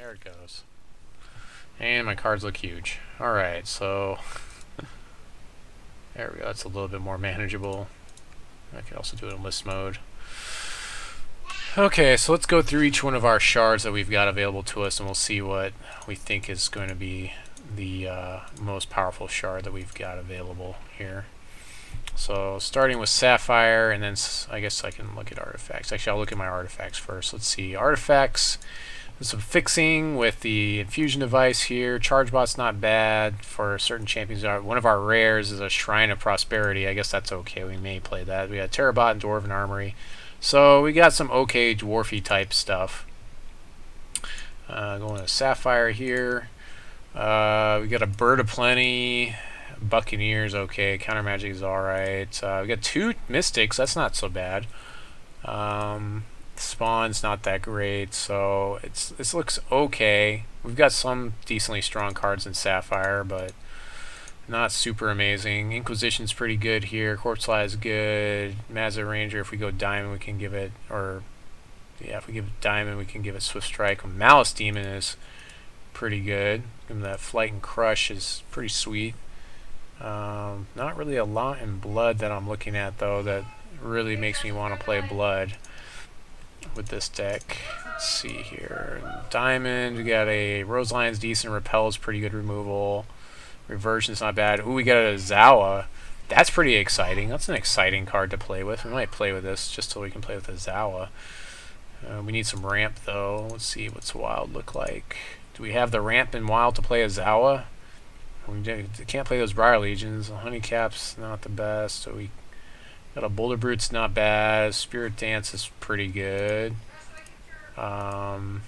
There it goes. And my cards look huge. Alright, so there we go. That's a little bit more manageable. I can also do it in list mode. Okay, so let's go through each one of our shards that we've got available to us, and we'll see what we think is going to be the most powerful shard that we've got available here. So starting with Sapphire, and then I guess I can look at artifacts. Actually, I'll look at my artifacts first. Let's see. Artifacts. There's some fixing with the Infusion device here. Charge bot's not bad for certain champions. One of our rares is a Shrine of Prosperity. I guess that's okay. We may play that. We got Terrabot and Dwarven Armory. So we got some okay dwarfy type stuff. Going to Sapphire here. We got a Bird of Plenty. Buccaneers okay. Counter Magic is alright. We got 2 Mystics. That's not so bad. Spawn's not that great, so this looks okay. We've got some decently strong cards in Sapphire, but not super amazing. Inquisition's pretty good here. Corpse Lie is good. Mazza Ranger, if we go Diamond, we can give it, if we give it Diamond, we can give it Swift Strike. Malice Demon is pretty good. Give him that Flight and Crush is pretty sweet. Not really a lot in Blood that I'm looking at, though, that really makes me want to play Blood with this deck. Let's see here. Diamond, we got a Roselion's decent. Repel is pretty good removal. Reversion's not bad. Ooh, we got a Ozawa. That's pretty exciting. That's an exciting card to play with. We might play with this just so we can play with Ozawa. We need some ramp, though. Let's see what's Wild look like. Do we have the ramp in Wild to play Ozawa? We can't play those Briar Legions. Honeycap's not the best, so we got a Boulder Brute's not bad. Spirit Dance is pretty good. Anti-Elder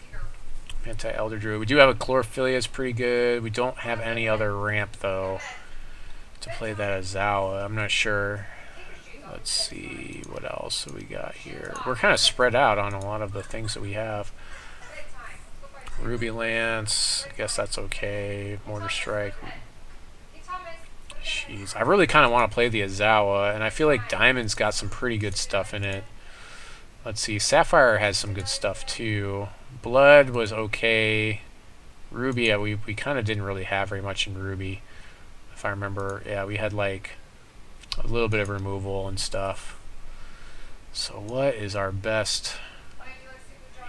Druid. We do have a Chlorophillia, is pretty good. We don't have any other ramp, though, to play that Ozawa. I'm not sure. Let's see what else we got here. We're kind of spread out on a lot of the things that we have. Ruby Lance, I guess that's okay. Mortar Strike. Jeez, I really kind of want to play the Ozawa, and I feel like Diamond's got some pretty good stuff in it. Let's see, Sapphire has some good stuff too. Blood was okay. Ruby, yeah, we kind of didn't really have very much in Ruby. If I remember, yeah, we had like a little bit of removal and stuff. So what is our best?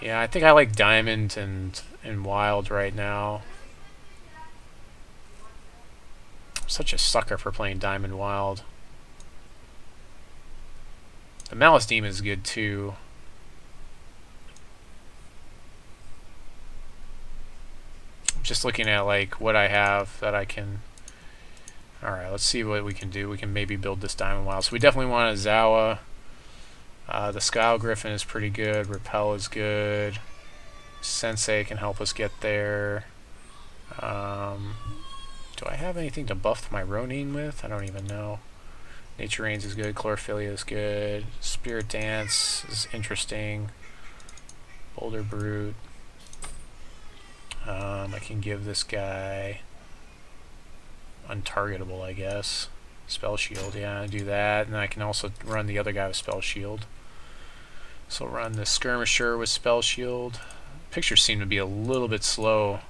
Yeah, I think I like Diamond and Wild right now. I'm such a sucker for playing Diamond Wild. The Malice Demon is good too. I'm just looking at like what I have that I can. Alright, let's see what we can do. We can maybe build this Diamond Wild. So we definitely want a Ozawa. The Sky'le Griffon is pretty good. Repel is good. Sensei can help us get there. Do I have anything to buff my Ronin with? I don't even know. Nature Rains is good. Chlorophillia is good. Spirit Dance is interesting. Boulder Brute. I can give this guy Untargetable, I guess. Spellshield, yeah, do that. And I can also run the other guy with Spellshield. So run the Skirmisher with Spellshield. Pictures seem to be a little bit slow.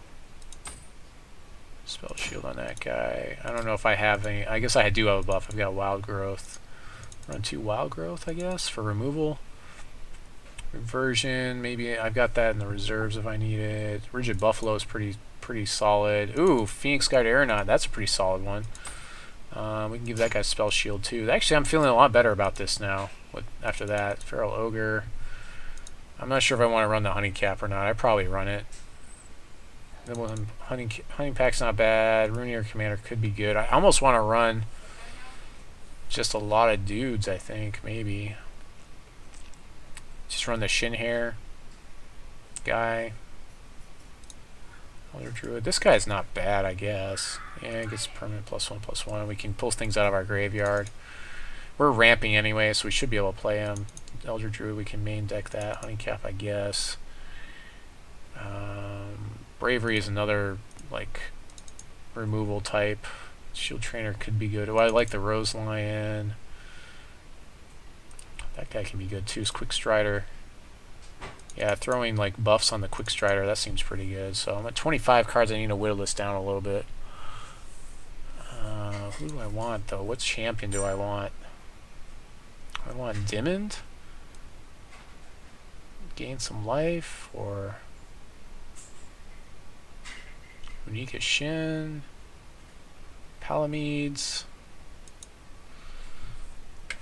Spellshield on that guy. I don't know if I have any. I guess I do have a buff. I've got Wild Growth. Run 2 Wild Growth, I guess, for removal. Reversion, maybe I've got that in the reserves if I need it. Rigid Buffalo is pretty solid. Ooh, Phoenix Guard Aeronaut. That's a pretty solid one. We can give that guy Spellshield too. Actually, I'm feeling a lot better about this now. After that, Feral Ogre. I'm not sure if I want to run the Honey Cap or not. I probably run it. The Honey Pack's not bad. Runeator Commander could be good. I almost want to run just a lot of dudes, I think, maybe. Just run the Shin Hair guy. Elder Druid. This guy's not bad, I guess. Yeah, it gets permanent +1/+1. We can pull things out of our graveyard. We're ramping anyway, so we should be able to play him. Elder Druid, we can main deck that. Honey Cap, I guess. Bravery is another, like, removal type. Shield Trainer could be good. Oh, I like the Rose Lion. That guy can be good too. Quick Strider. Yeah, throwing like buffs on the Quick Strider, that seems pretty good. So I'm at 25 cards. I need to whittle this down a little bit. Who do I want though? What champion do I want? I want Diamond. Gain some life, or Unika Shin, Palamedes. I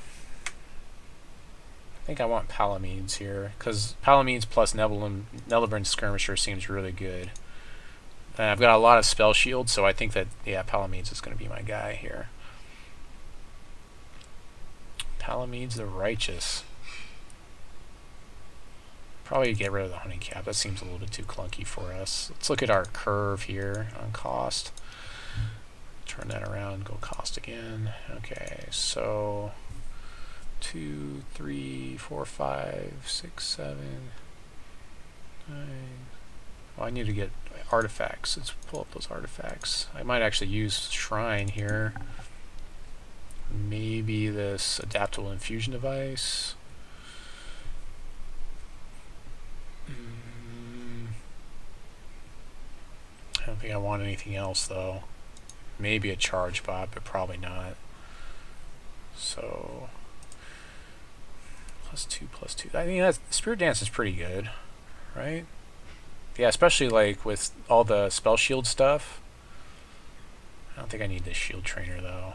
think I want Palamedes here, because Palamedes plus Nelebrin Skirmisher seems really good. And I've got a lot of Spellshield, so I think that, yeah, Palamedes is going to be my guy here. Palamedes the Righteous. Probably get rid of the Hunting Cap. That seems a little bit too clunky for us. Let's look at our curve here on cost. Turn that around, go cost again. Okay, so 2, 3, 4, 5, 6, 7, 9. Well, I need to get artifacts. Let's pull up those artifacts. I might actually use Shrine here. Maybe this Adaptable Infusion device. I don't think I want anything else though. Maybe a charge bot, but probably not. So +2, +2. I mean, Spirit Dance is pretty good, right? Yeah, especially like with all the spell shield stuff. I don't think I need this shield trainer though.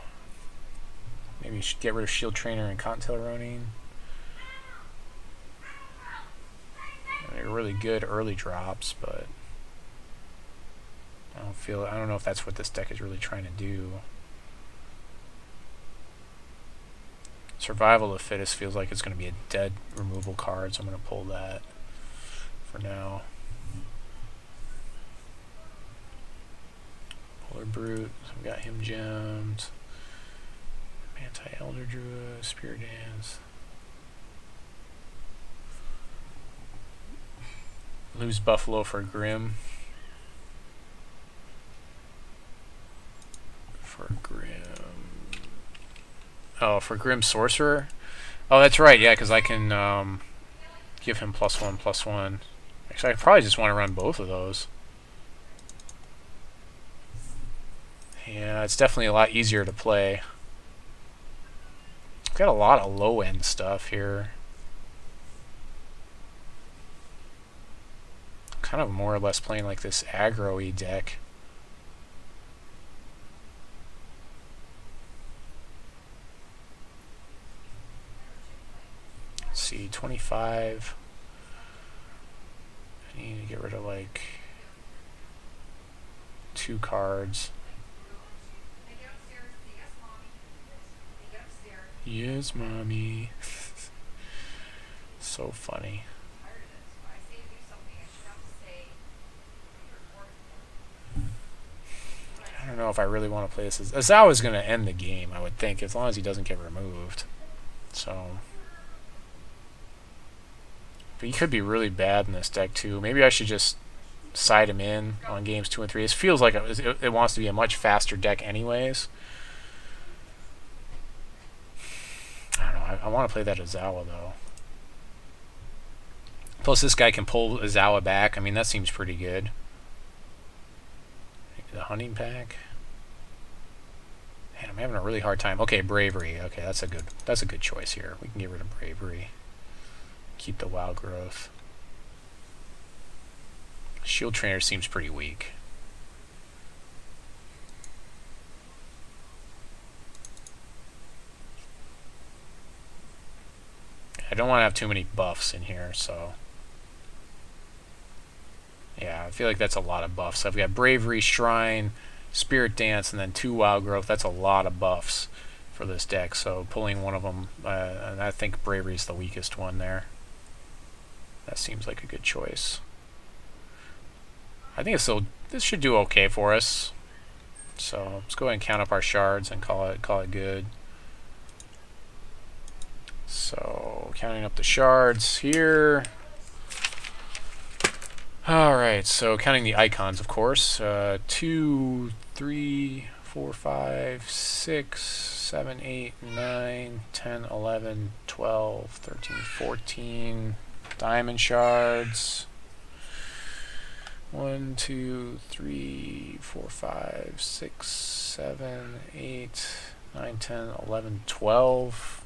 Maybe you should get rid of shield trainer and Cottontail Ronin. They're really good early drops, but I don't know if that's what this deck is really trying to do. Survival of the Fittest feels like it's going to be a dead removal card, so I'm going to pull that for now. Polar Brute, so we got him gemmed. Anti-Elder Druid, Spirit Dance. Lose Buffalo for Grim. For Grim Sorcerer? Oh, that's right, yeah, because I can give him +1/+1. Actually, I probably just want to run both of those. Yeah, it's definitely a lot easier to play. I've got a lot of low-end stuff here. Kind of more or less playing like this aggro-y deck. Let's see, 25. I need to get rid of like 2 cards. Yes, mommy. So funny. I don't know if I really want to play this. Ozawa's going to end the game, I would think, as long as he doesn't get removed. So, but he could be really bad in this deck too. Maybe I should just side him in on games 2 and 3. It feels like it wants to be a much faster deck anyways. I don't know. I want to play that Ozawa though. Plus this guy can pull Ozawa back. I mean, that seems pretty good. The hunting pack. Man, I'm having a really hard time. Okay, bravery. Okay, that's a good choice here. We can get rid of bravery. Keep the wild growth. Shield trainer seems pretty weak. I don't want to have too many buffs in here, so yeah, I feel like that's a lot of buffs. So I've got Bravery, Shrine, Spirit Dance, and then 2 Wild Growth. That's a lot of buffs for this deck. So pulling one of them, and I think Bravery is the weakest one there. That seems like a good choice. I think this should do okay for us. So let's go ahead and count up our shards and call it good. So counting up the shards here. Alright, so counting the icons, of course. 2, 3, 4, 5, 6, 7, 8, 9, 10, 11, 12, 13, 14, Diamond shards. 1, 2, 3, 4, 5, 6, 7, 8, 9, 10, 11, 12.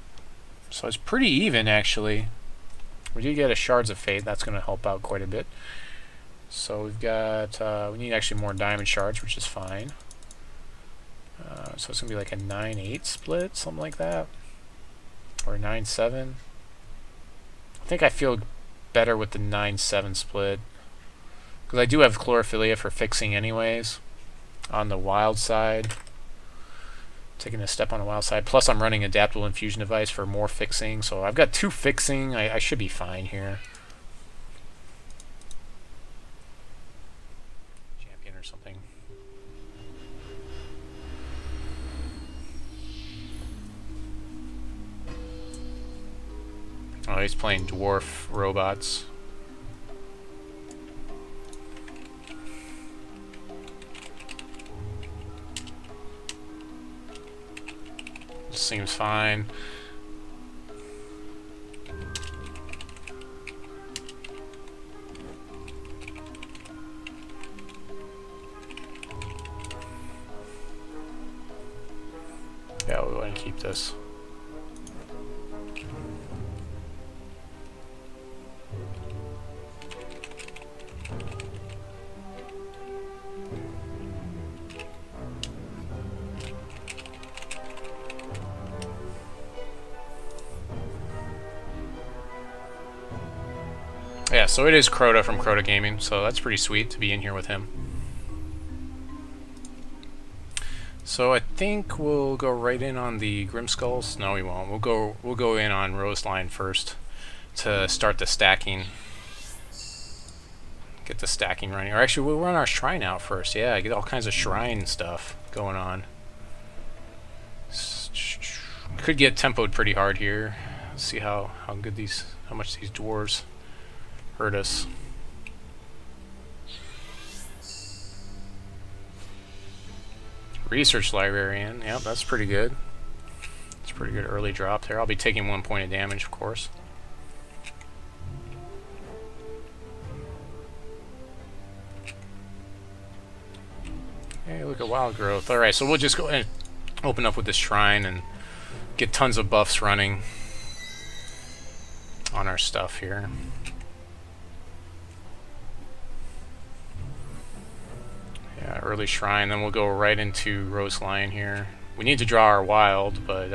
So it's pretty even, actually. We did get a Shards of Fate. That's going to help out quite a bit. So we've got... we need actually more diamond shards, which is fine. So it's going to be like a 9-8 split, something like that. Or a 9-7. I think I feel better with the 9-7 split. Because I do have Chlorophylia for fixing anyways. On the wild side. Taking a step on the wild side. Plus I'm running Adaptable Infusion device for more fixing. So I've got 2 fixing. I should be fine here. Champion or something. Oh, he's playing dwarf robots. Seems fine. Yeah, we want to keep this. Yeah, so it is Crota from Crota Gaming, so that's pretty sweet to be in here with him. So I think we'll go right in on the Grimskulls. No, we won't. We'll go in on Roseline first to start the stacking. Get the stacking running. Or actually, we'll run our shrine out first. Yeah, get all kinds of shrine stuff going on. Could get tempoed pretty hard here. Let's see how much these dwarves hurt us. Research Librarian, yep, that's pretty good. It's a pretty good early drop there. I'll be taking 1 point of damage, of course. Hey, look at Wild Growth. Alright, so we'll just go ahead and open up with this shrine and get tons of buffs running on our stuff here. Yeah, early shrine, then we'll go right into Roseline here. We need to draw our wild, but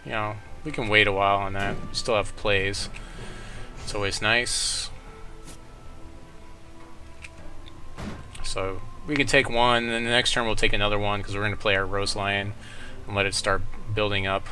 you know, we can wait a while on that. We still have plays. It's always nice. So we can take one, and then the next turn we'll take another one because we're going to play our Roseline and let it start building up.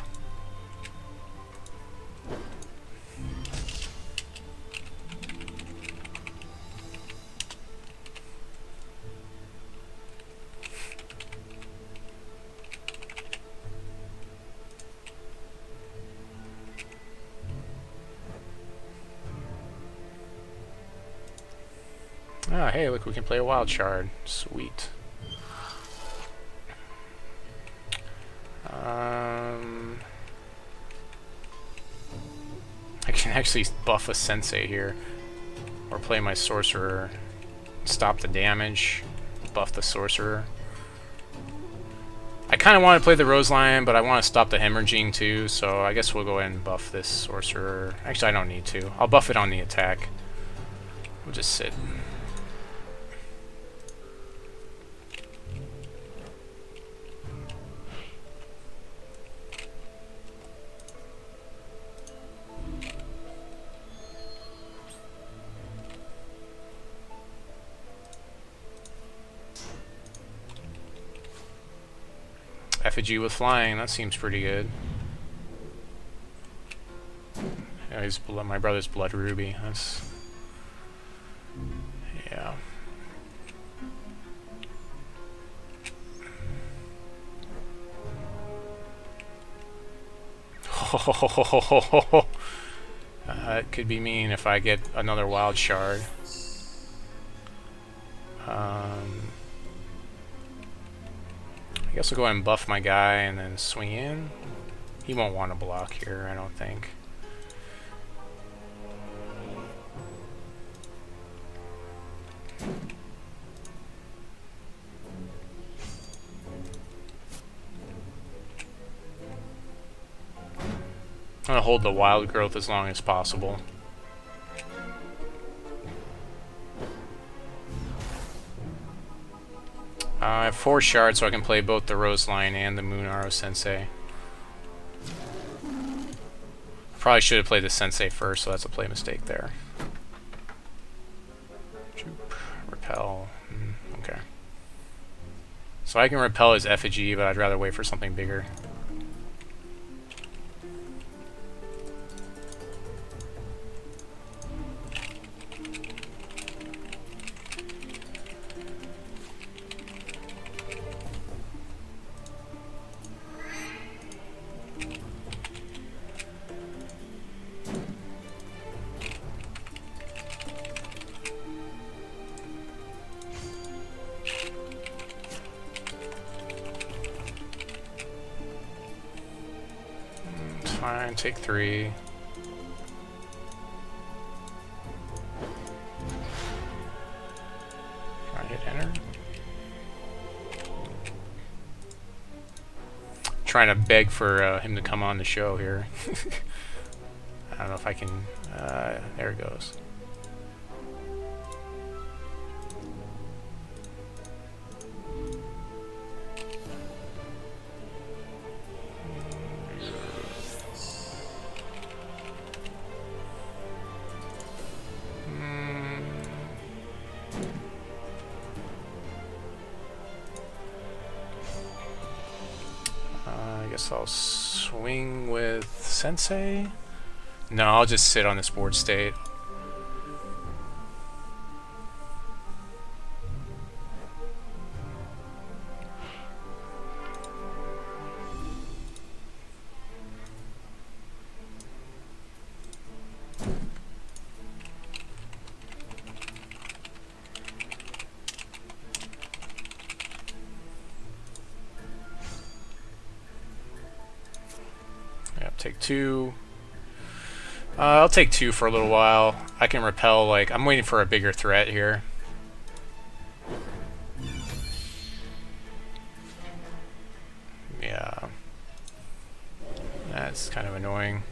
Ah, hey, look, we can play a wild shard. Sweet. I can actually buff a Sensei here. Or play my Sorcerer. Stop the damage. Buff the Sorcerer. I kind of want to play the Roseline, but I want to stop the hemorrhaging too, so I guess we'll go ahead and buff this Sorcerer. Actually, I don't need to. I'll buff it on the attack. We'll just sit. Effigy with flying, that seems pretty good. Yeah, he's my brother's Blood Ruby. That's... yeah. It could be mean if I get another wild shard. I guess I'll go ahead and buff my guy and then swing in. He won't want to block here, I don't think. I'm gonna hold the wild growth as long as possible. I have 4 shards, so I can play both the Roseline and the Moon'Ariu Sensei. Probably should have played the Sensei first, so that's a play mistake there. Repel. Okay. So I can repel his effigy, but I'd rather wait for something bigger. Fine, take 3. Try to hit enter. Trying to beg for him to come on the show here. I don't know if I can. There it goes. I guess I'll swing with Sensei. No, I'll just sit on this board state. Take 2. I'll take 2 for a little while. I can repel, like, I'm waiting for a bigger threat here. Yeah. That's kind of annoying.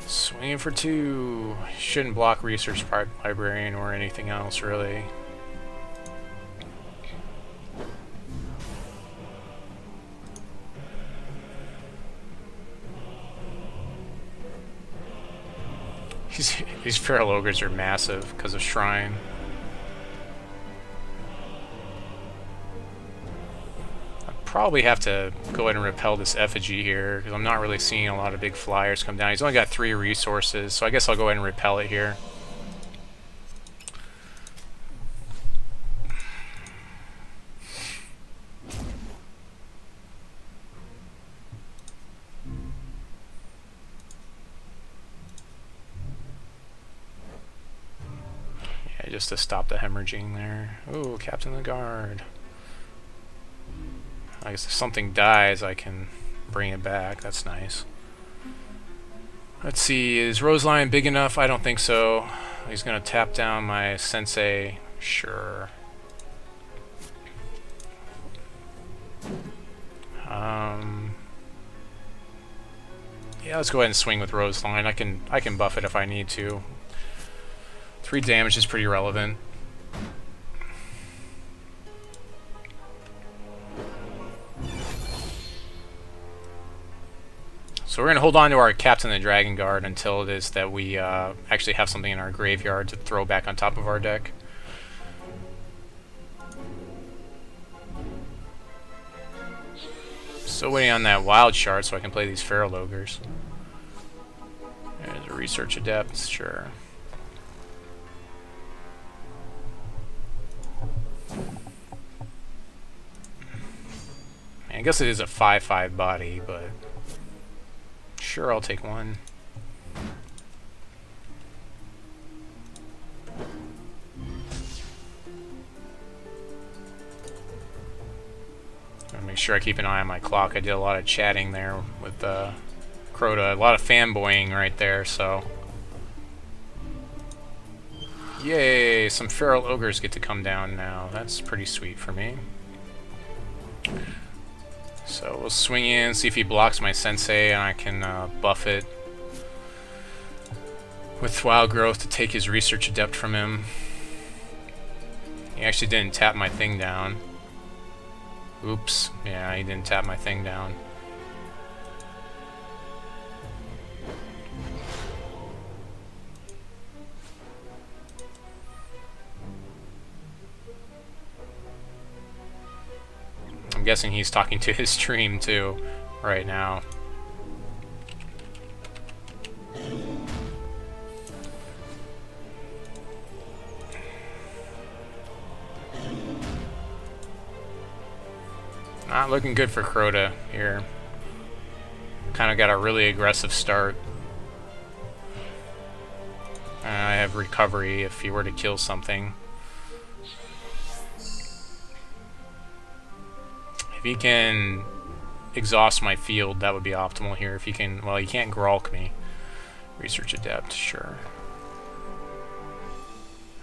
Swinging for 2. Shouldn't block Research Librarian or anything else, really. These Feral Ogres are massive because of Shrine. Probably have to go ahead and repel this effigy here because I'm not really seeing a lot of big flyers come down. He's only got 3 resources, so I guess I'll go ahead and repel it here. Yeah, just to stop the hemorrhaging there. Ooh, Captain of the Guard. I guess if something dies, I can bring it back. That's nice. Let's see, is Roseline big enough? I don't think so. He's going to tap down my Sensei. Sure. Yeah, let's go ahead and swing with Roseline. I can buff it if I need to. 3 damage is pretty relevant. So we're going to hold on to our Captain of the Dragon Guard until it is that we actually have something in our graveyard to throw back on top of our deck. Still waiting on that wild shard so I can play these Feral Ogres. There's a Research Adept, sure. I guess it is a 5/5 body, but sure, I'll take 1. Make sure I keep an eye on my clock. I did a lot of chatting there with Crota. A lot of fanboying right there, so... Yay! Some Feral Ogres get to come down now. That's pretty sweet for me. So we'll swing in, see if he blocks my Sensei, and I can buff it with Wild Growth to take his Research Adept from him. He actually didn't tap my thing down. Oops. Yeah, he didn't tap my thing down. I'm guessing he's talking to his stream too right now. Not looking good for Crota here. Kind of got a really aggressive start. I have recovery if he were to kill something. If he can exhaust my field, that would be optimal here. If he can, well, he can't Grolk me. Research Adept, sure.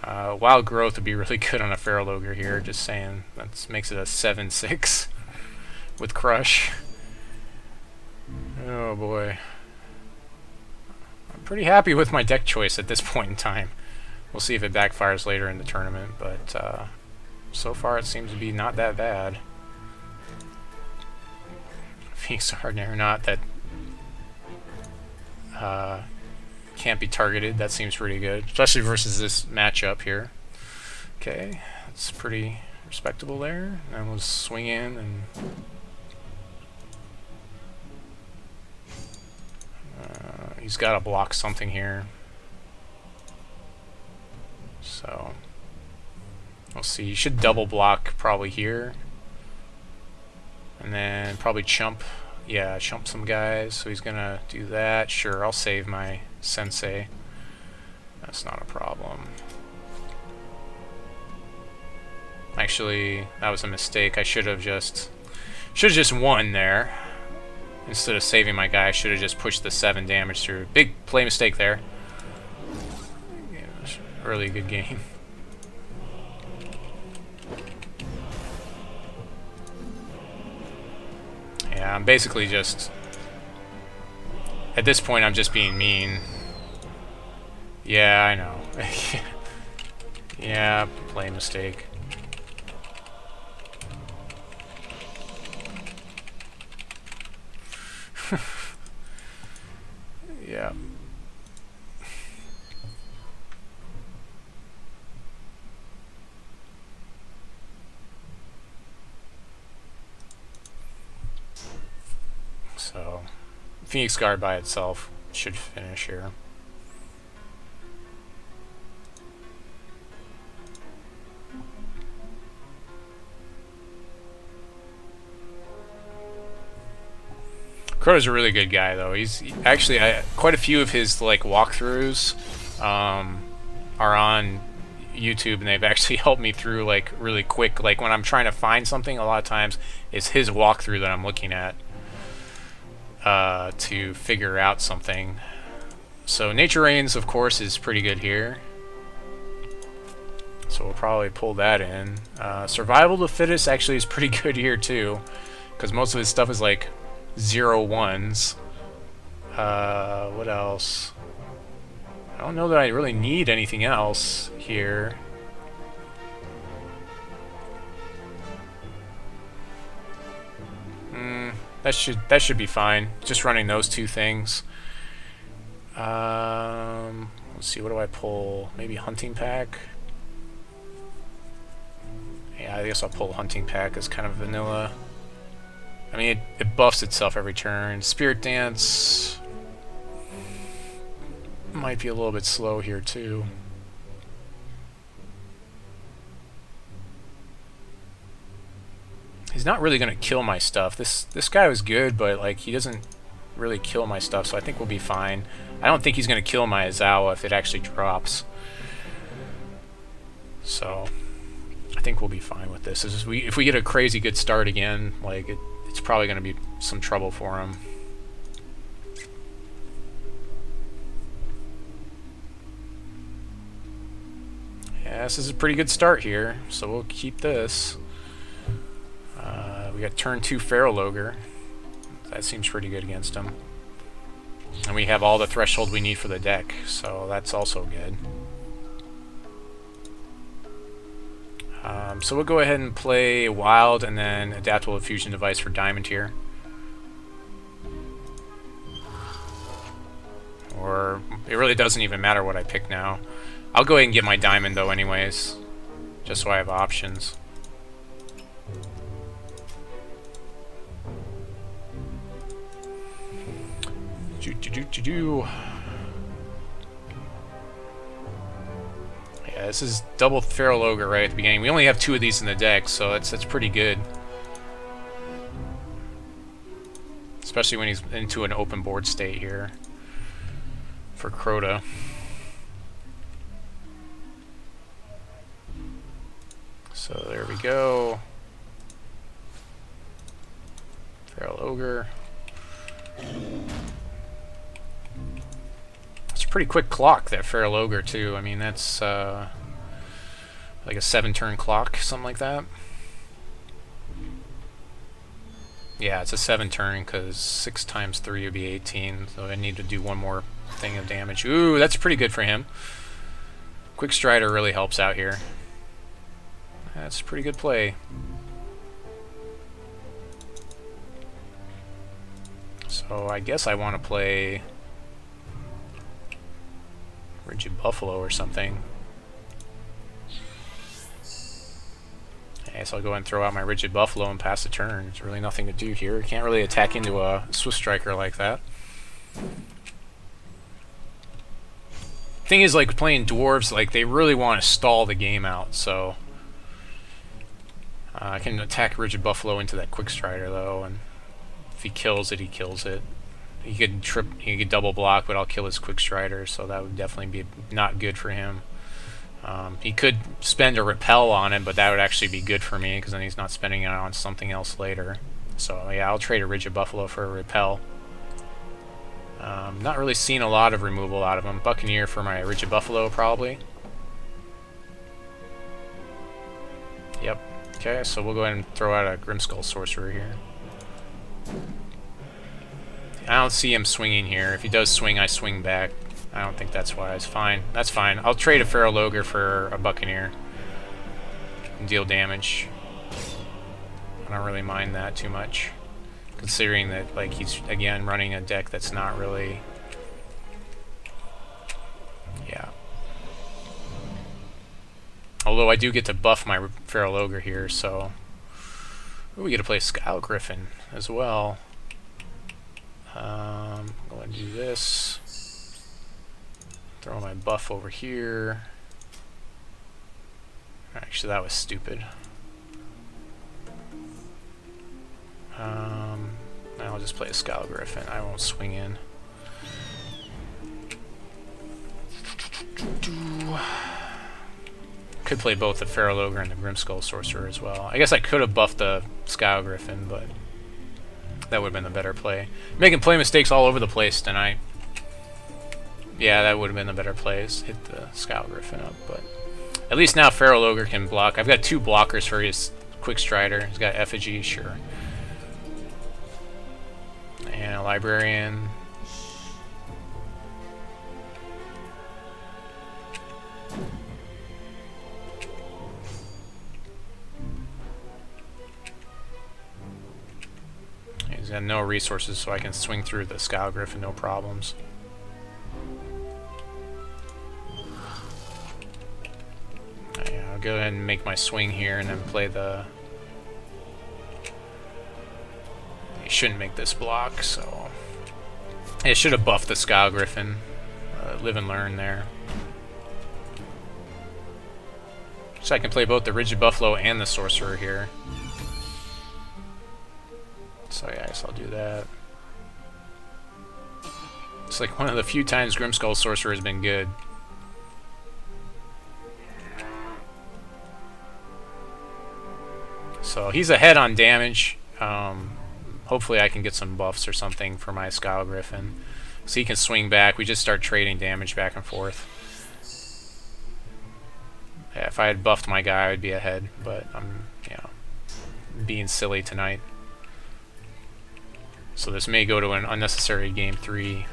Wild Growth would be really good on a Feral Ogre here, just saying. That makes it a 7/6 with Crush. Oh boy. I'm pretty happy with my deck choice at this point in time. We'll see if it backfires later in the tournament, but so far it seems to be not that bad. Phoenix Hard Aeronaut that can't be targeted. That seems pretty good, especially versus this matchup here. Okay, that's pretty respectable there. And we'll swing in and he's got to block something here. So we'll see. You should double block probably here. And then probably chump. Yeah, chump some guys. So he's gonna do that. Sure, I'll save my Sensei. That's not a problem. Actually, that was a mistake. I should have just won there. Instead of saving my guy, I should have just pushed the 7 damage through. Big play mistake there. Yeah, it was a really good game. Yeah, I'm basically just... At this point, I'm just being mean. Yeah, I know. Yeah, play mistake. Yeah. So, Phoenix Guard by itself should finish here. Crota's a really good guy, though. Actually, quite a few of his like walkthroughs are on YouTube, and they've actually helped me through like really quick. Like when I'm trying to find something, a lot of times it's his walkthrough that I'm looking at to figure out something. So Nature Reigns, of course, is pretty good here. So we'll probably pull that in. Survival of the Fittest actually is pretty good here too, because most of his stuff is like 0/1s. What else? I don't know that I really need anything else here. That should be fine. Just running those two things. Let's see, what do I pull? Maybe Hunting Pack? Yeah, I guess I'll pull Hunting Pack as kind of vanilla. I mean, it buffs itself every turn. Spirit Dance might be a little bit slow here too. He's not really gonna kill my stuff. This guy was good, but like he doesn't really kill my stuff, so I think we'll be fine. I don't think he's gonna kill my Ozawa if it actually drops. So I think we'll be fine with this. If we get a crazy good start again, like it's probably going to be some trouble for him. Yeah, this is a pretty good start here, so we'll keep this. We got turn 2 Feral Ogre. That seems pretty good against him. And we have all the threshold we need for the deck, so that's also good. So we'll go ahead and play Wild and then Adaptable Infusion Device for Diamond here. Or it really doesn't even matter what I pick now. I'll go ahead and get my Diamond though anyways, just so I have options. Yeah, this is double Feral Ogre right at the beginning. We only have 2 of these in the deck, so that's pretty good. Especially when he's into an open board state here for Crota. So there we go. Feral Ogre. It's a pretty quick clock, that Feral Ogre, too. I mean, that's like a 7-turn clock, something like that. Yeah, it's a 7-turn, because 6 times 3 would be 18, so I need to do one more thing of damage. Ooh, that's pretty good for him. Quick Strider really helps out here. That's a pretty good play. So I guess I want to play Rigid Buffalo or something. Okay, so I'll go ahead and throw out my Rigid Buffalo and pass the turn. There's really nothing to do here. Can't really attack into a Swift Striker like that. Thing is, like playing Dwarves, like they really want to stall the game out, so I can attack Rigid Buffalo into that Quick Strider though, and if he kills it, he kills it. He could double block, but I'll kill his Quick Strider, so that would definitely be not good for him. He could spend a Repel on it, but that would actually be good for me, because then he's not spending it on something else later. So yeah, I'll trade a Rigid Buffalo for a Repel. Not really seeing a lot of removal out of him. Buccaneer for my Rigid Buffalo, probably. Yep. Okay, so we'll go ahead and throw out a Grimskull Sorcerer here. I don't see him swinging here. If he does swing, I swing back. I don't think that's wise. Fine. That's fine. I'll trade a Feral Ogre for a Buccaneer and deal damage. I don't really mind that too much, considering that like he's again running a deck that's not really, yeah. Although I do get to buff my Feral Ogre here, so ooh, we get to play Sky'le Griffon as well. I'm going to do this. Throw my buff over here. Actually, that was stupid. I'll just play a Sky'le Griffon. I won't swing in. Could play both the Feral Ogre and the Grimskull Sorcerer as well. I guess I could have buffed the Sky'le Griffon, but that would have been the better play. Making play mistakes all over the place tonight. Yeah, that would have been the better plays. Hit the Sky'le Griffon up, but at least now Feral Ogre can block. I've got 2 blockers for his Quick Strider. He's got Effigy, sure. And a Librarian. He's got no resources, so I can swing through the Sky'le Griffon, no problems. Yeah, I'll go ahead and make my swing here and then play the... He shouldn't make this block, so... I should have buffed the Sky'le Griffon. Live and learn there. So I can play both the Rigid Buffalo and the Sorcerer here. So yeah, I guess I'll do that. It's like one of the few times Grimskull Sorcerer has been good. So he's ahead on damage. Hopefully I can get some buffs or something for my Sky'le Griffon. So he can swing back. We just start trading damage back and forth. Yeah, if I had buffed my guy, I would be ahead. But I'm, you know, being silly tonight. So this may go to an unnecessary game 3.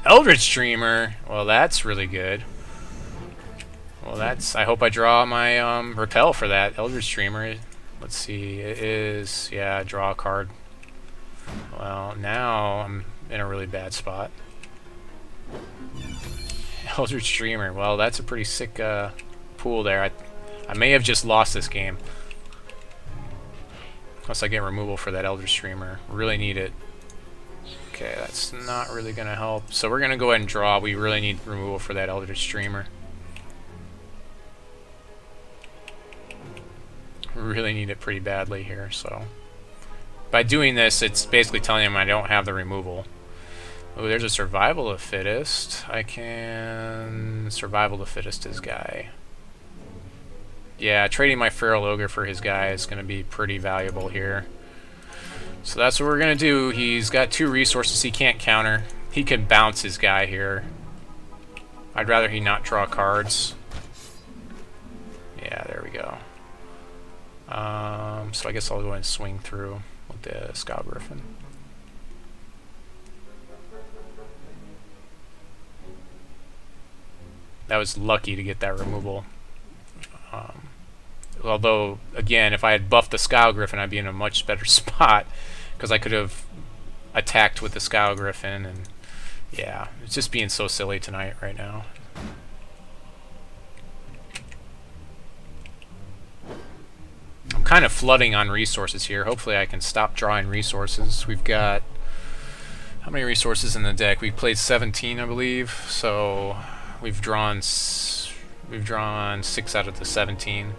Eldritch Dreamer. Well, that's really good. Well, that's... I hope I draw my Repel for that Eldritch Dreamer. Let's see. It is... Yeah, draw a card. Well, now I'm in a really bad spot. Eldritch Dreamer. Well, that's a pretty sick pool there. I may have just lost this game. Unless I get removal for that Eldritch Dreamer. Really need it. Okay, that's not really going to help. So we're going to go ahead and draw. We really need removal for that Eldritch Dreamer. We really need it pretty badly here, so... By doing this, it's basically telling him I don't have the removal. Oh, there's a Survival of Fittest. I can... Survival of Fittest his guy. Yeah, trading my Feral Ogre for his guy is going to be pretty valuable here. So that's what we're going to do. He's got 2 resources he can't counter. He can bounce his guy here. I'd rather he not draw cards. Yeah, there we go. So I guess I'll go ahead and swing through with the Sky'le Griffon. That was lucky to get that removal. Although, again, if I had buffed the Sky'le Griffon, I'd be in a much better spot, because I could have attacked with the Sky'le Griffon, and yeah, it's just being so silly tonight right now. I'm kind of flooding on resources here. Hopefully I can stop drawing resources. We've got... How many resources in the deck? We've played 17, I believe, so we've drawn 6 out of the 17.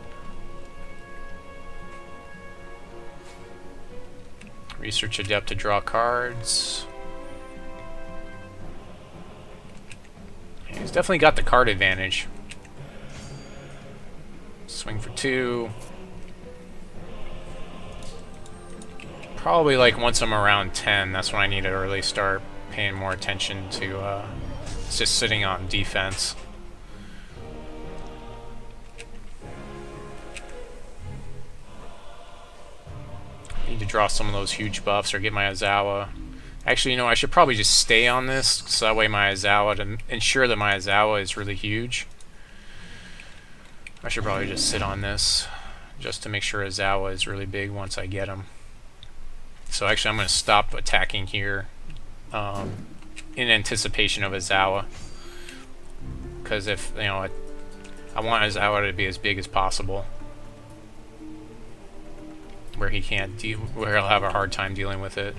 Research Adept to draw cards. Yeah, he's definitely got the card advantage. Swing for 2. Probably like once I'm around 10, that's when I need to really start paying more attention to just sitting on defense. Need to draw some of those huge buffs or get my Ozawa. Actually, you know, I should probably just stay on this, so that way my Ozawa, to ensure that my Ozawa is really huge. I should probably just sit on this, just to make sure Ozawa is really big once I get him. So actually I'm going to stop attacking here in anticipation of Ozawa. Because if, you know, I want Ozawa to be as big as possible. Where he can't deal, where he'll have a hard time dealing with it.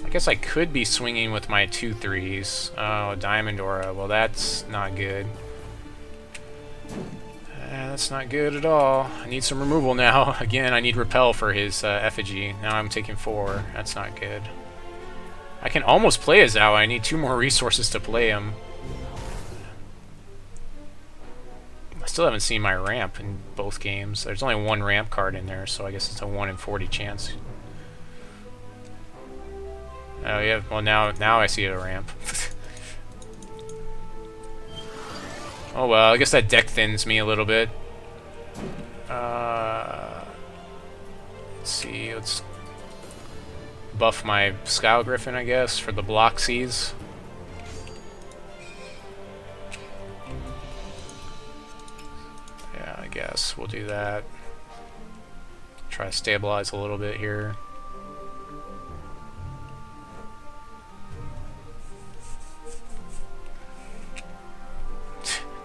I guess I could be swinging with my 2/3s. Oh, Diamond Aura. Well, that's not good. That's not good at all. I need some removal now. Again, I need Repel for his effigy. Now I'm taking 4. That's not good. I can almost play Ozawa. I need 2 more resources to play him. I still haven't seen my ramp in both games. There's only 1 ramp card in there, so I guess it's a 1 in 40 chance. Oh yeah, well now I see a ramp. Oh well, I guess that deck thins me a little bit. Let's see, let's buff my Sky'le Griffon, I guess, for the Bloxies. Yeah, I guess we'll do that. Try to stabilize a little bit here.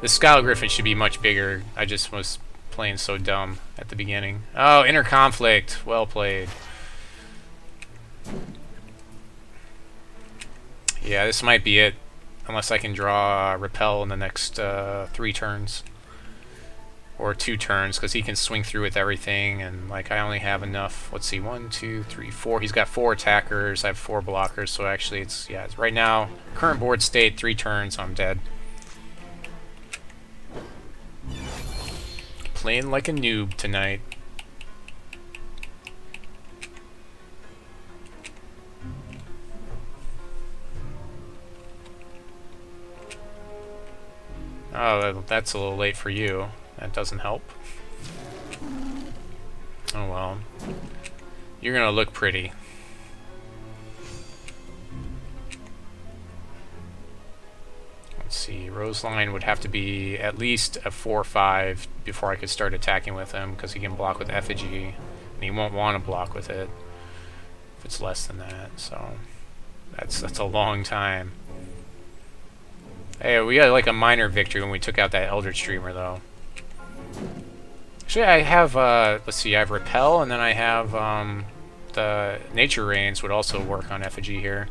The Sky'le Griffon should be much bigger. I just was playing so dumb at the beginning. Oh, Inner Conflict. Well played. Yeah, this might be it. Unless I can draw Repel in the next 3 turns. or 2 turns, because he can swing through with everything, and like I only have enough. Let's see, 1, 2, 3, 4. He's got 4 attackers. I have 4 blockers, so actually it's, yeah, it's right now current board state 3 turns. I'm dead. Playing like a noob tonight. Oh, that's a little late for you. That doesn't help. Oh well. You're gonna look pretty. Let's see, Roseline would have to be at least a 4/5 before I could start attacking with him, because he can block with Effigy, and he won't want to block with it if it's less than that, so that's a long time. Hey, we got like a minor victory when we took out that Eldritch Dreamer, though. Actually, I have, let's see, I have Repel, and then I have, the Nature Rains would also work on Effigy here.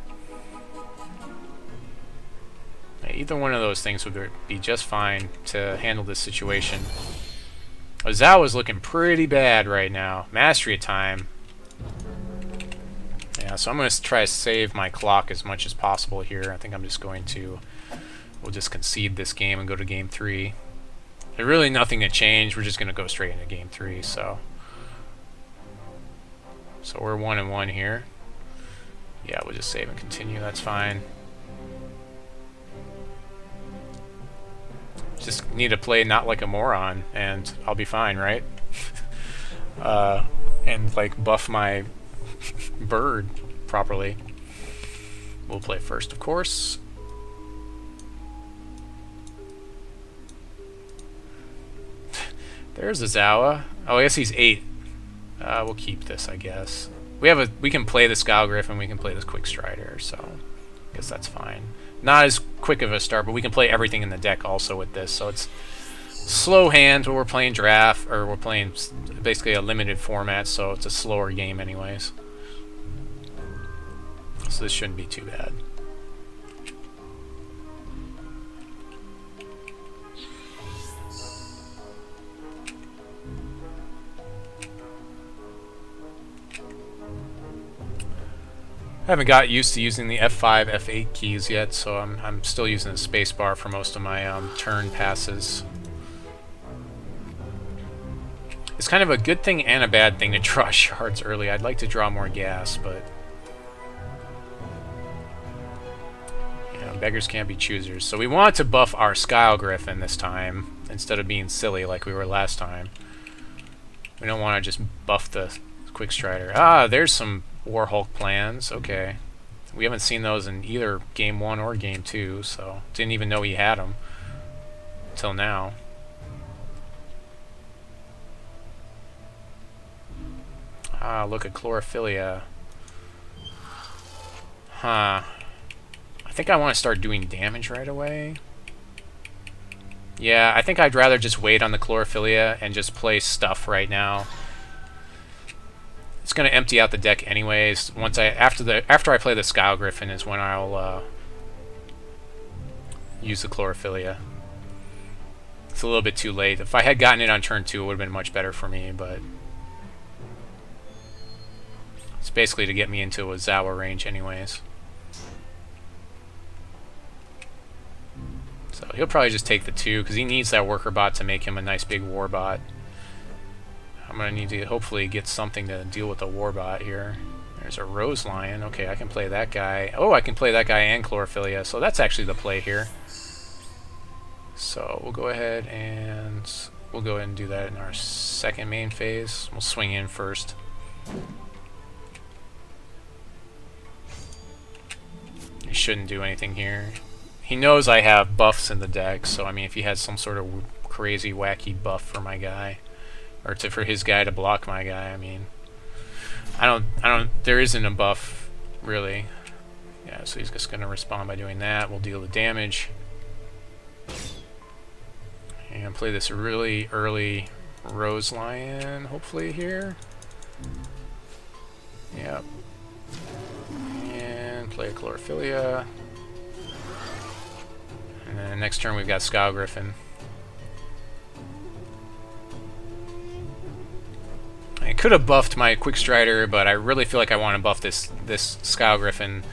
Either one of those things would be just fine to handle this situation. Ozawa's looking pretty bad right now. Mastery of Time. Yeah, so I'm going to try to save my clock as much as possible here. I think I'm just going to... We'll just concede this game and go to game 3. There's really nothing to change. We're just going to go straight into game 3. So we're 1-1 here. Yeah, we'll just save and continue. That's fine. Just need to play not like a moron, and I'll be fine, right? And like buff my bird properly. We'll play first, of course. There's Ozawa. Oh, I guess he's 8. We'll keep this, I guess. We can play the Sky'le Griffon, we can play this Quick Strider, so I guess that's fine. Not as quick of a start, but we can play everything in the deck also with this, so it's slow hand, but we're playing draft, or we're playing basically a limited format, so it's a slower game anyways. So this shouldn't be too bad. I haven't got used to using the F5, F8 keys yet, so I'm still using the spacebar for most of my turn passes. It's kind of a good thing and a bad thing to draw shards early. I'd like to draw more gas, but you know, beggars can't be choosers. So we want to buff our Sky'le Griffon this time instead of being silly like we were last time. We don't want to just buff the Quick Strider. Ah, there's some War Hulk plans. Okay. We haven't seen those in either Game 1 or Game 2, so didn't even know he had them until now. Ah, look at Chlorophillia. Huh. I think I want to start doing damage right away. Yeah, I think I'd rather just wait on the Chlorophillia and just play stuff right now. It's gonna empty out the deck anyways. After I play the Sky'le Griffon is when I'll use the Chlorophillia. It's a little bit too late. If I had gotten it on turn 2, it would have been much better for me, but it's basically to get me into Ozawa range anyways. So he'll probably just take the 2 because he needs that worker bot to make him a nice big war bot. I'm going to need to hopefully get something to deal with the Warbot here. There's a Rose Lion. Okay, I can play that guy. Oh, I can play that guy and Chlorophillia, so that's actually the play here. So we'll go ahead and do that in our second main phase. We'll swing in first. He shouldn't do anything here. He knows I have buffs in the deck, so I mean if he has some sort of crazy wacky buff for my guy, or for his guy to block my guy, I mean, there isn't a buff, really. Yeah, so he's just going to respond by doing that. We'll deal the damage. And play this really early Rose Lion, hopefully, here. Yep. And play a Chlorophillia. And then next turn we've got Sky'le Griffon. could have buffed my Quick Strider, but I really feel like I want to buff this Sky'le Griffon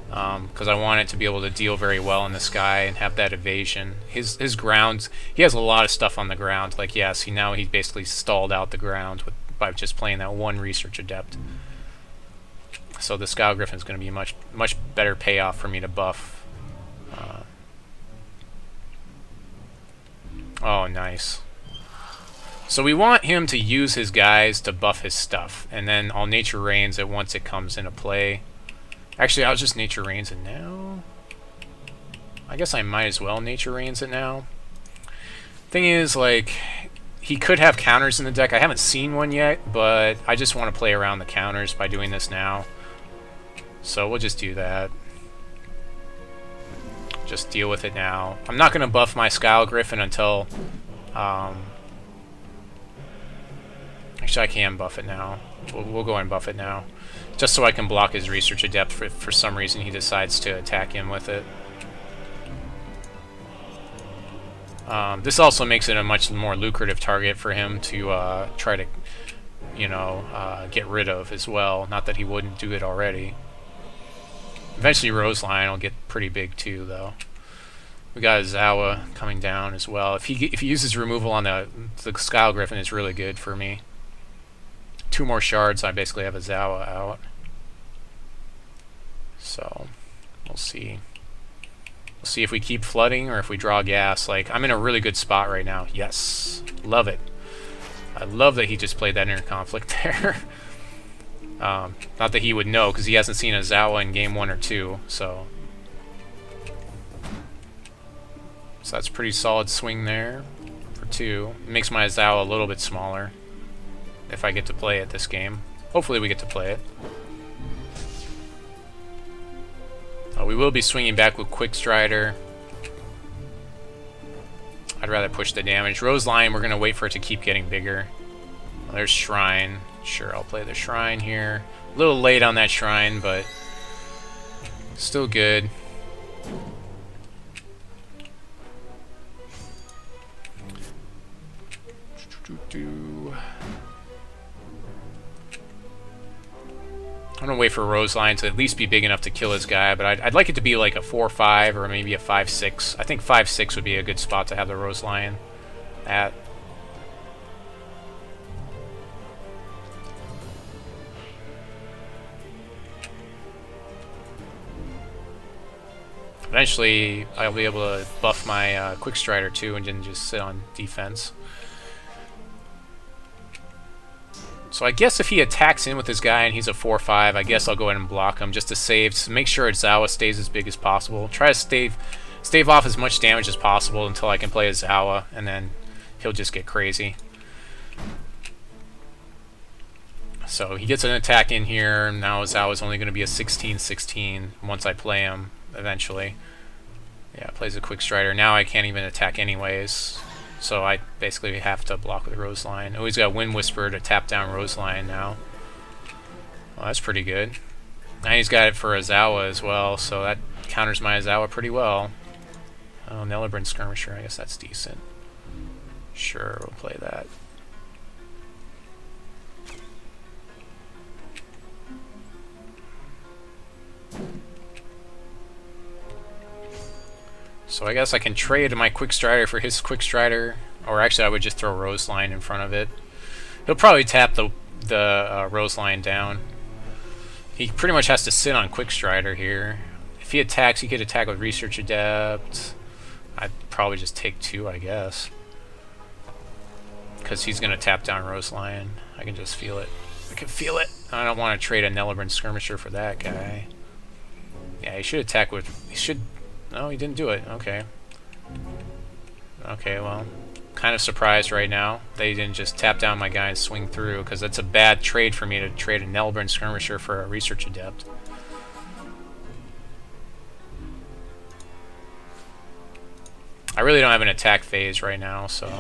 because I want it to be able to deal very well in the sky and have that evasion. His ground, he has a lot of stuff on the ground. Like, yes, now he basically stalled out the ground by just playing that one Research Adept. So the Sky'le Griffon is going to be much better payoff for me to buff. Oh, nice. So we want him to use his guys to buff his stuff, and then I'll Nature Rains it once it comes into play. Actually, I'll just Nature Rains it now. I guess I might as well Nature Rains it now. Thing is, like, he could have counters in the deck. I haven't seen one yet, but I just want to play around the counters by doing this now. So we'll just do that. Just deal with it now. I'm not going to buff my Sky'le Griffon until... actually, I can buff it now. We'll go and buff it now. Just so I can block his Research Adept if for some reason he decides to attack him with it. This also makes it a much more lucrative target for him to try to, you know, get rid of as well. Not that he wouldn't do it already. Eventually Roseline will get pretty big too, though. We got Ozawa coming down as well. If he uses removal on the Sky'le Griffon, it's really good for me. 2 more shards, I basically have Ozawa out. So we'll see. We'll see if we keep flooding or if we draw gas. Like, I'm in a really good spot right now. Yes, love it. I love that he just played that Inner Conflict there. Not that he would know, because he hasn't seen Ozawa in game 1 or 2, so that's a pretty solid swing there for 2. It makes my Ozawa a little bit smaller if I get to play it this game. Hopefully we get to play it. We will be swinging back with Quick Strider. I'd rather push the damage. Roseline, we're going to wait for it to keep getting bigger. Well, there's Shrine. Sure, I'll play the Shrine here. A little late on that Shrine, but still good. I'm gonna wait for Roseline to at least be big enough to kill his guy, but I'd like it to be like a 4-5 or maybe a 5-6. I think 5-6 would be a good spot to have the Roseline at. Eventually, I'll be able to buff my Quick Strider too and then just sit on defense. So I guess if he attacks in with his guy and he's a 4-5, I guess I'll go ahead and block him just to save, to make sure Ozawa stays as big as possible. Try to stave off as much damage as possible until I can play Ozawa, and then he'll just get crazy. So he gets an attack in here, and now Ozawa's only going to be a 16-16 once I play him eventually. Yeah, plays a Quick Strider. Now I can't even attack anyways. So I basically have to block with Roseline. Oh, he's got Wind Whisper to tap down Roseline now. Well, that's pretty good. Now he's got it for Ozawa as well, so that counters my Ozawa pretty well. Oh, Nelebrin Skirmisher, I guess that's decent. Sure, we'll play that. So I guess I can trade my Quick Strider for his Quick Strider, or actually I would just throw Roseline in front of it. He'll probably tap the Roseline down. He pretty much has to sit on Quick Strider here. If he attacks, he could attack with Research Adept. I'd probably just take 2, I guess, because he's going to tap down Roseline. I can just feel it. I can feel it. I don't want to trade a Nelebrin Skirmisher for that guy. Yeah, he should attack with... He should... No, he didn't do it. Okay. Okay, well, kind of surprised right now they didn't just tap down my guy and swing through, because that's a bad trade for me to trade a Nelebrin Skirmisher for a Research Adept. I really don't have an attack phase right now, so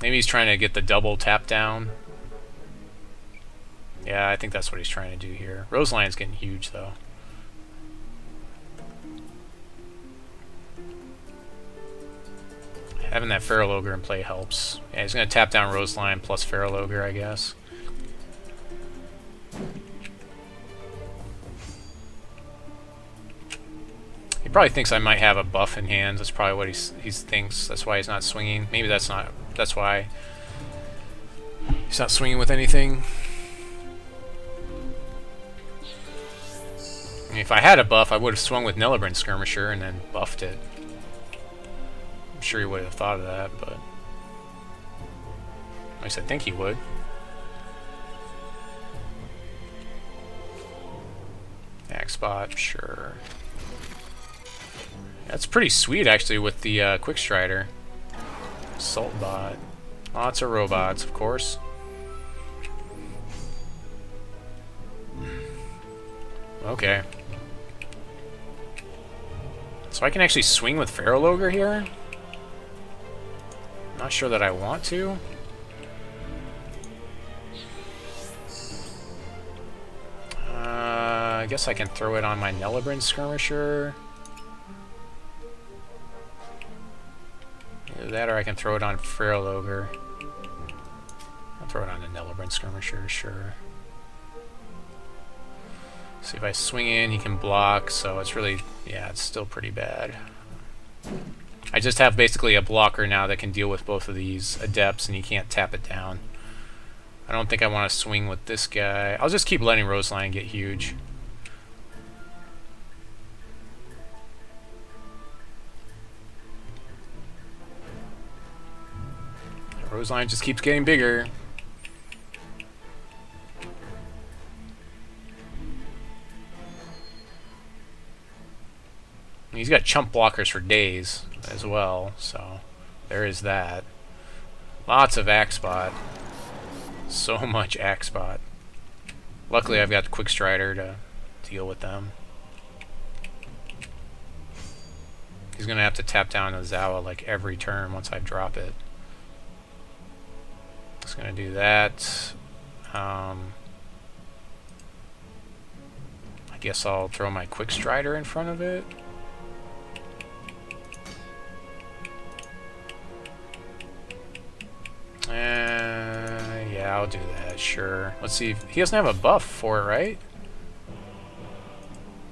maybe he's trying to get the double tap down. Yeah, I think that's what he's trying to do here. Roseline's getting huge, though. Having that Feral Ogre in play helps. Yeah, he's going to tap down Roselion plus Feral Ogre, I guess. He probably thinks I might have a buff in hand. That's probably what he thinks. That's why he's not swinging. Maybe that's why he's not swinging with anything. I mean, if I had a buff, I would have swung with Nelebrin Skirmisher and then buffed it. I'm sure he would have thought of that, but at least I think he would. Axe Spot, sure. That's pretty sweet, actually, with the Quick Strider. Assault Bot. Lots of robots, of course. Okay. So I can actually swing with Feral Ogre here? Not sure that I want to. I guess I can throw it on my Nelebrin Skirmisher. Either that or I can throw it on Feral Ogre. I'll throw it on the Nelebrin Skirmisher, sure. See, if I swing in, he can block, so it's really, yeah, it's still pretty bad. I just have basically a blocker now that can deal with both of these adepts, and he can't tap it down. I don't think I want to swing with this guy. I'll just keep letting Roselion get huge. Roselion just keeps getting bigger. He's got chump blockers for days as well, so there is that. Lots of Axe Spot. So much Axe Spot. Luckily I've got the Quick Strider to deal with them. He's going to have to tap down Ozawa like every turn once I drop it. Just going to do that. I guess I'll throw my Quick Strider in front of it. Yeah, I'll do that, sure. Let's see. He doesn't have a buff for it, right?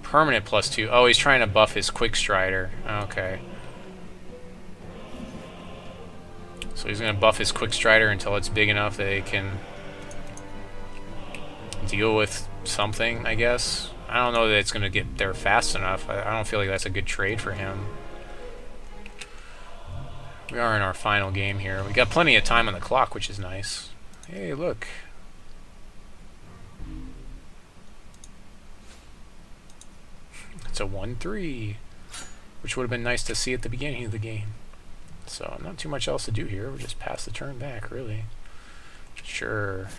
Permanent +2. Oh, he's trying to buff his Quick Strider. Okay. So he's going to buff his Quick Strider until it's big enough that it can deal with something, I guess. I don't know that it's going to get there fast enough. I don't feel like that's a good trade for him. We are in our final game here. We got plenty of time on the clock, which is nice. Hey, look. It's a 1-3, which would have been nice to see at the beginning of the game. So, not too much else to do here. We'll just pass the turn back, really. Sure.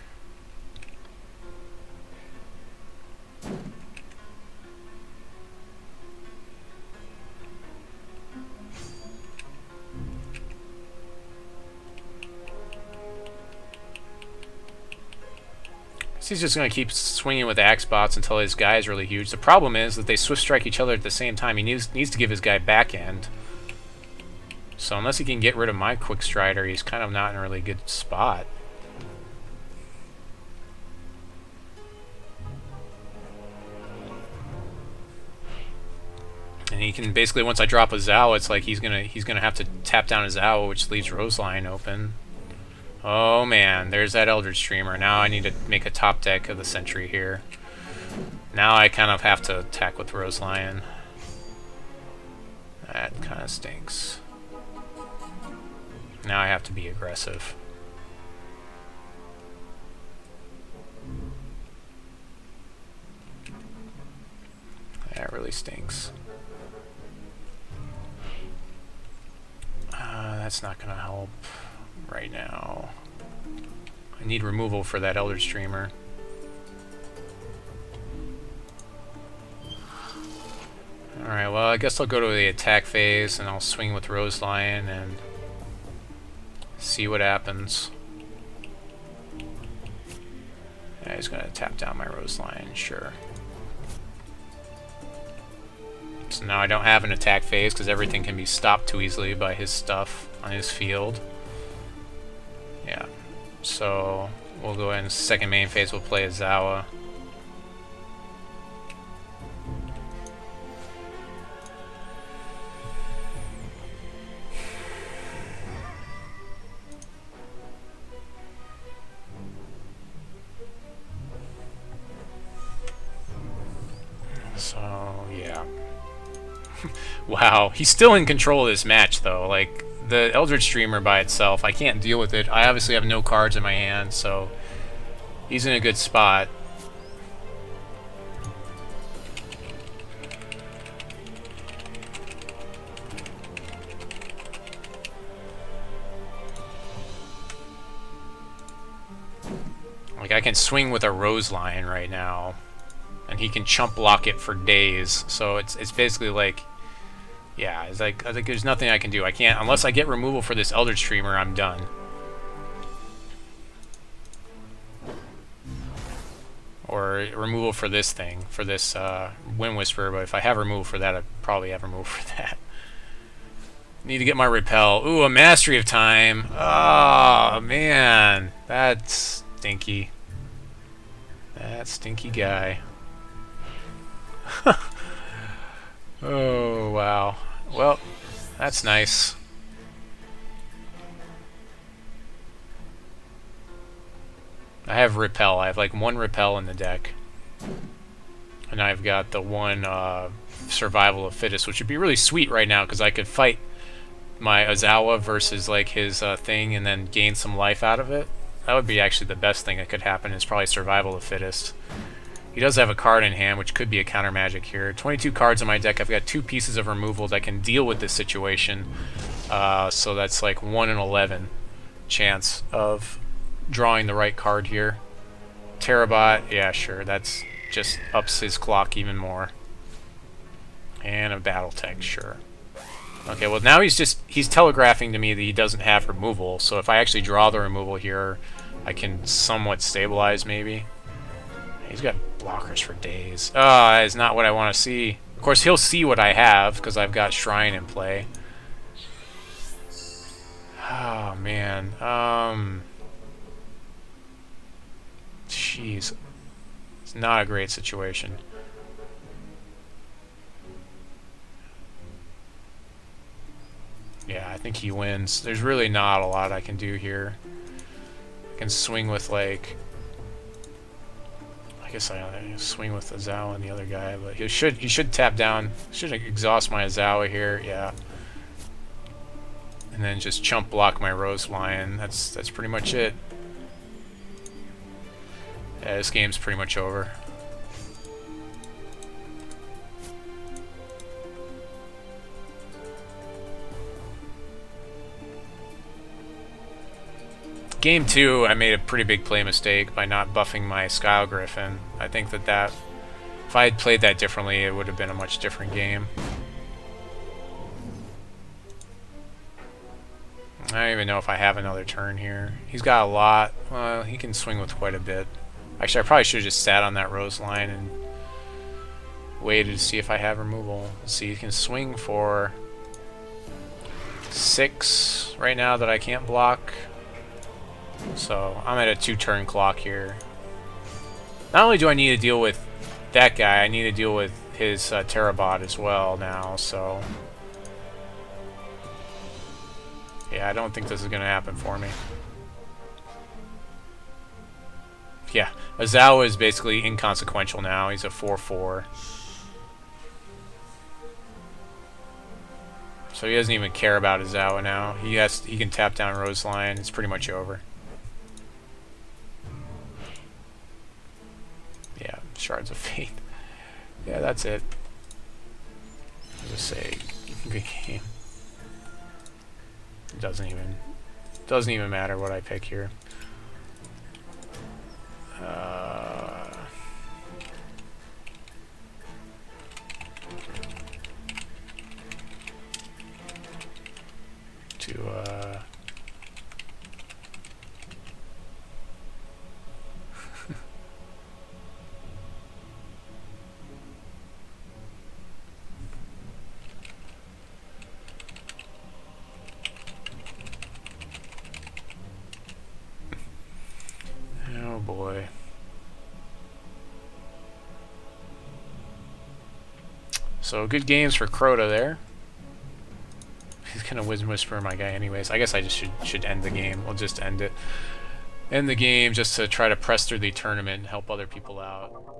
He's just going to keep swinging with Axe Bots until his guy is really huge. The problem is that they Swift Strike each other at the same time. He needs to give his guy back end. So unless he can get rid of my Quick Strider, he's kind of not in a really good spot. And he can basically, once I drop a Ozawa, it's like he's gonna have to tap down a Ozawa, which leaves Roselion open. Oh man, there's that Eldritch Streamer. Now I need to make a top deck of the Sentry here. Now I kind of have to attack with Roselion. That kind of stinks. Now I have to be aggressive. That really stinks. That's not going to help right now. I need removal for that Eldritch Streamer. Alright, well I guess I'll go to the attack phase and I'll swing with Roselion and see what happens. Yeah, he's going to tap down my Roselion, sure. So now I don't have an attack phase because everything can be stopped too easily by his stuff on his field. Yeah. So we'll go ahead and second main phase we'll play Ozawa. So, yeah. Wow, he's still in control of this match, though. Like, the Eldritch Streamer by itself, I can't deal with it. I obviously have no cards in my hand, so he's in a good spot. Like, I can swing with a Rose Lion right now, and he can chump block it for days. So it's basically like, yeah, it's like there's nothing I can do. I can't unless I get removal for this Eldritch Streamer. I'm done. Or removal for this thing, for this Wind Whisperer. But if I have removal for that, I probably have removal for that. Need to get my Repel. Ooh, a Mastery of Time. Oh man, that's stinky. That stinky guy. Oh, wow. Well, that's nice. I have Repel. I have like one Repel in the deck. And I've got the one Survival of Fittest, which would be really sweet right now because I could fight my Ozawa versus like his thing and then gain some life out of it. That would be actually the best thing that could happen, is probably Survival of Fittest. He does have a card in hand, which could be a counter magic here. 22 cards in my deck. I've got 2 pieces of removal that can deal with this situation. So that's like 1 in 11 chance of drawing the right card here. Terabot, yeah, sure. That's just ups his clock even more. And a Battletech, sure. Okay, well now he's telegraphing to me that he doesn't have removal. So if I actually draw the removal here, I can somewhat stabilize maybe. He's got blockers for days. That is not what I want to see. Of course, he'll see what I have because I've got Shrine in play. Oh, man. Jeez. It's not a great situation. Yeah, I think he wins. There's really not a lot I can do here. I can swing with, like... I guess I swing with Ozawa and the other guy, but he should tap down. Should exhaust my Ozawa here, yeah. And then just chump block my Rose Lion. That's pretty much it. Yeah, this game's pretty much over. Game 2, I made a pretty big play mistake by not buffing my Sky'le Griffon. I think that if I had played that differently, it would have been a much different game. I don't even know if I have another turn here. He's got a lot. Well, he can swing with quite a bit. Actually, I probably should have just sat on that Rose Line and waited to see if I have removal. Let's see, he can swing for 6 right now that I can't block. So I'm at a 2-turn clock here. Not only do I need to deal with that guy, I need to deal with his Terabot as well now, so... Yeah, I don't think this is going to happen for me. Yeah, Ozawa is basically inconsequential now. He's a 4/4. So he doesn't even care about Ozawa now. He can tap down Rose Lion. It's pretty much over. Yeah, Shards of Fate. Yeah, that's it. I'll just say, good game. It doesn't even matter what I pick here. boy. So good games for Crota there. He's gonna whisper my guy anyways. I guess I just should end the game. We'll just end it. End the game just to try to press through the tournament and help other people out.